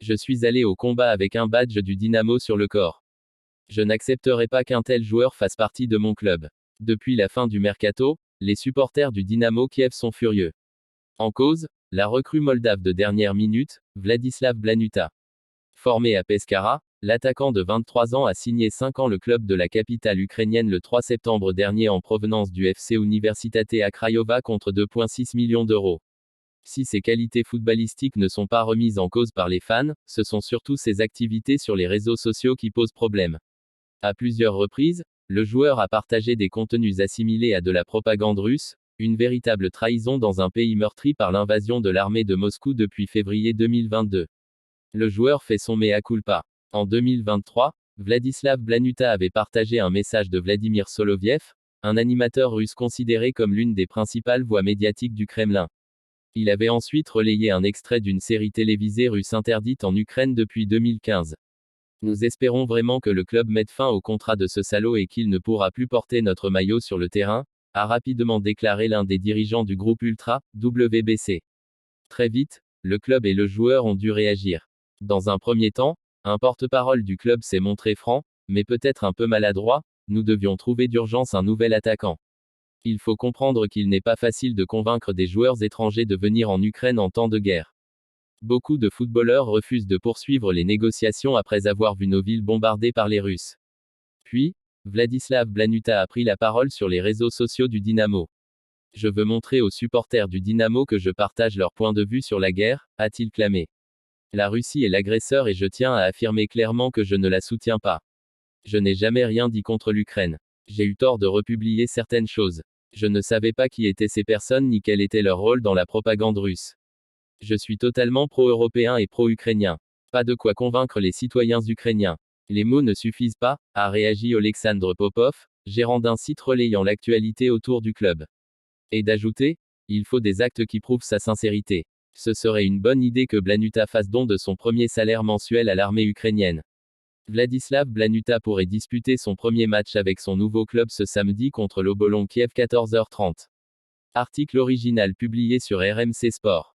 Je suis allé au combat avec un badge du Dynamo sur le corps. Je n'accepterai pas qu'un tel joueur fasse partie de mon club. Depuis la fin du mercato, les supporters du Dynamo Kiev sont furieux. En cause, la recrue moldave de dernière minute, Vladislav Blanuta. Formé à Pescara, l'attaquant de 23 ans a signé 5 ans le club de la capitale ukrainienne le 3 septembre dernier en provenance du FC Universitate à Craiova contre 2,6 millions d'euros. Si ses qualités footballistiques ne sont pas remises en cause par les fans, ce sont surtout ses activités sur les réseaux sociaux qui posent problème. À plusieurs reprises, le joueur a partagé des contenus assimilés à de la propagande russe, une véritable trahison dans un pays meurtri par l'invasion de l'armée de Moscou depuis février 2022. Le joueur fait son mea culpa. En 2023, Vladislav Blanuta avait partagé un message de Vladimir Soloviev, un animateur russe considéré comme l'une des principales voix médiatiques du Kremlin. Il avait ensuite relayé un extrait d'une série télévisée russe interdite en Ukraine depuis 2015. Nous espérons vraiment que le club mette fin au contrat de ce salaud et qu'il ne pourra plus porter notre maillot sur le terrain, a rapidement déclaré l'un des dirigeants du groupe Ultra, WBC. Très vite, le club et le joueur ont dû réagir. Dans un premier temps, un porte-parole du club s'est montré franc, mais peut-être un peu maladroit, nous devions trouver d'urgence un nouvel attaquant. Il faut comprendre qu'il n'est pas facile de convaincre des joueurs étrangers de venir en Ukraine en temps de guerre. Beaucoup de footballeurs refusent de poursuivre les négociations après avoir vu nos villes bombardées par les Russes. Puis, Vladislav Blanuta a pris la parole sur les réseaux sociaux du Dynamo. Je veux montrer aux supporters du Dynamo que je partage leur point de vue sur la guerre, a-t-il clamé. La Russie est l'agresseur et je tiens à affirmer clairement que je ne la soutiens pas. Je n'ai jamais rien dit contre l'Ukraine. J'ai eu tort de republier certaines choses. Je ne savais pas qui étaient ces personnes ni quel était leur rôle dans la propagande russe. Je suis totalement pro-européen et pro-ukrainien. Pas de quoi convaincre les citoyens ukrainiens. Les mots ne suffisent pas, a réagi Oleksandr Popov, gérant d'un site relayant l'actualité autour du club. Et d'ajouter, il faut des actes qui prouvent sa sincérité. Ce serait une bonne idée que Blanuta fasse don de son premier salaire mensuel à l'armée ukrainienne. Vladislav Blanuta pourrait disputer son premier match avec son nouveau club ce samedi contre l'Obolon Kiev 14h30. Article original publié sur RMC Sport.